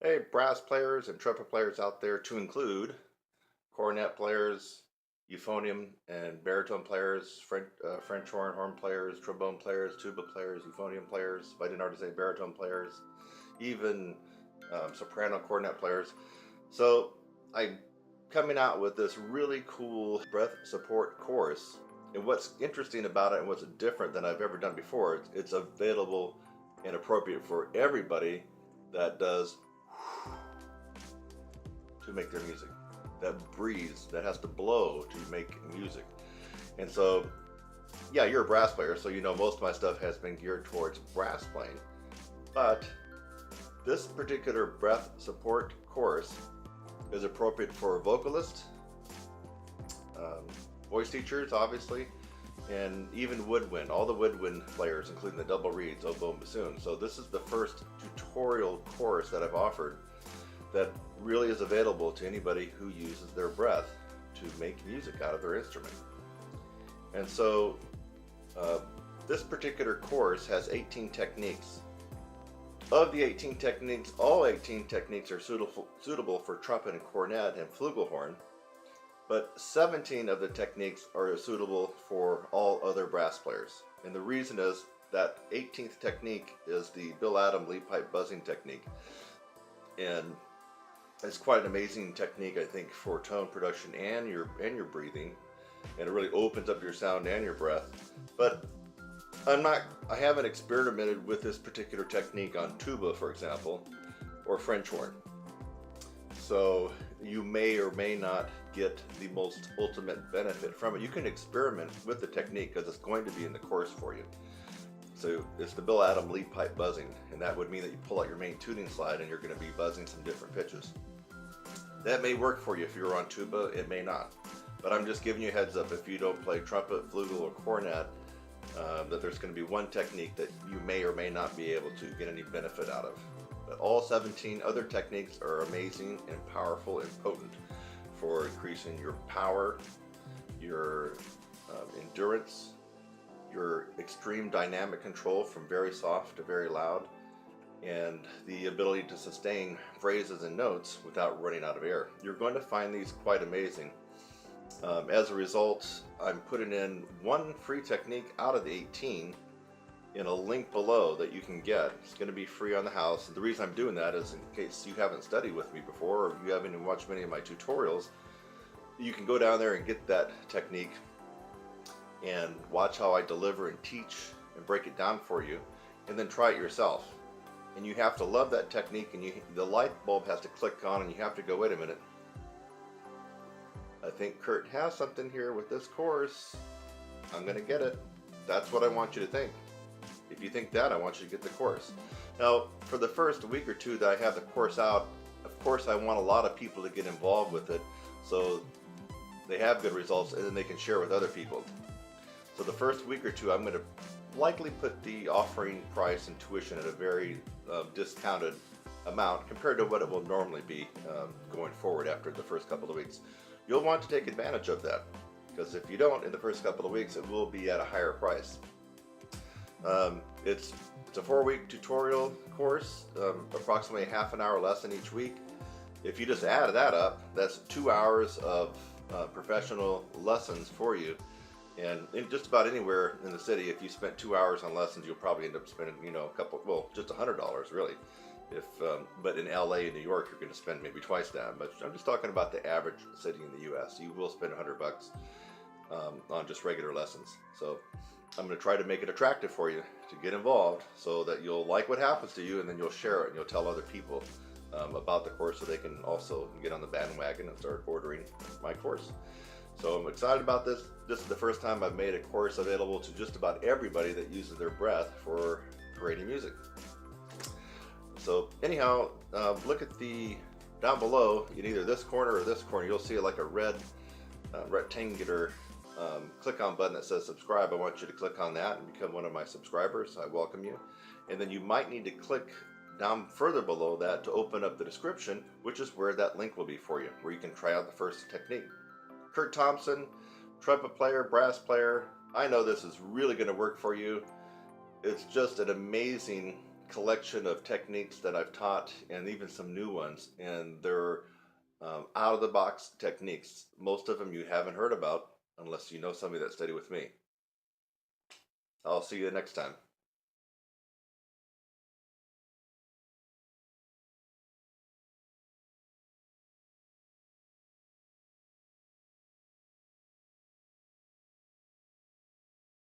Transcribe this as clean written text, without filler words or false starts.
Hey, brass players and trumpet players out there, to include cornet players, euphonium and baritone players, French horn players, trombone players, tuba players, euphonium players, if I didn't already say baritone players, even soprano cornet players. So I'm coming out with this really cool breath support course. And what's interesting about it and what's different than I've ever done before, it's available and appropriate for everybody that does to make their music, that breathes, that has to blow to make music. And so, yeah, you're a brass player, so you know most of my stuff has been geared towards brass playing. But this particular breath support course is appropriate for vocalists, um, voice teachers, obviously, and even woodwind, all the woodwind players, including the double reeds, oboe, and bassoon. So this is the first tutorial course that I've offered that really is available to anybody who uses their breath to make music out of their instrument. And so this particular course has 18 techniques. Of the 18 techniques, all 18 techniques are suitable for trumpet and cornet and flugelhorn, but 17 of the techniques are suitable for all other brass players. And the reason is that 18th technique is the Bill Adam lead pipe buzzing technique. And it's quite an amazing technique, I think, for tone production and your breathing, and it really opens up your sound and your breath. But I haven't experimented with this particular technique on tuba, for example, or French horn. So you may or may not get the most ultimate benefit from it. You can experiment with the technique because it's going to be in the course for you. So it's the Bill Adam lead pipe buzzing, and that would mean that you pull out your main tuning slide and you're going to be buzzing some different pitches. That may work for you if you're on tuba, it may not. But I'm just giving you a heads up, if you don't play trumpet, flugel, or cornet, that there's going to be one technique that you may or may not be able to get any benefit out of. But all 17 other techniques are amazing and powerful and potent for increasing your power, your endurance, your extreme dynamic control from very soft to very loud, and the ability to sustain phrases and notes without running out of air. You're going to find these quite amazing. As a result, I'm putting in one free technique out of the 18 in a link below that you can get. It's going to be free on the house. And the reason I'm doing that is in case you haven't studied with me before, or you haven't even watched many of my tutorials, you can go down there and get that technique and watch how I deliver and teach and break it down for you, and then try it yourself. And you have to love that technique, and the light bulb has to click on, and you have to go, wait a minute, I think Kurt has something here with this course. I'm going to get it. That's what I want you to think. If you think that, I want you to get the course. Now, for the first week or two that I have the course out, of course I want a lot of people to get involved with it so they have good results and then they can share with other people. So the first week or two, I'm going to likely put the offering price and tuition at a very discounted amount compared to what it will normally be going forward after the first couple of weeks. You'll want to take advantage of that, because if you don't in the first couple of weeks, it will be at a higher price. It's a 4-week tutorial course, approximately a half an hour lesson each week. If you just add that up, that's 2 hours of professional lessons for you. And in just about anywhere in the city, if you spent 2 hours on lessons, you'll probably end up spending, just $100 really. But in LA and New York, you're going to spend maybe twice that much. I'm just talking about the average city in the U.S. You will spend $100 on just regular lessons. So I'm going to try to make it attractive for you to get involved, so that you'll like what happens to you, and then you'll share it and you'll tell other people about the course, so they can also get on the bandwagon and start ordering my course. So I'm excited about this. This is the first time I've made a course available to just about everybody that uses their breath for creating music. So anyhow, look at the down below in either this corner or this corner. You'll see like a red rectangular click on button that says subscribe. I want you to click on that and become one of my subscribers. I welcome you. And then you might need to click down further below that to open up the description, which is where that link will be for you, where you can try out the first technique. Kurt Thompson, trumpet player, brass player. I know this is really going to work for you. It's just an amazing collection of techniques that I've taught, and even some new ones, and they're out of the box techniques. Most of them you haven't heard about unless you know somebody that studied with me. I'll see you next time.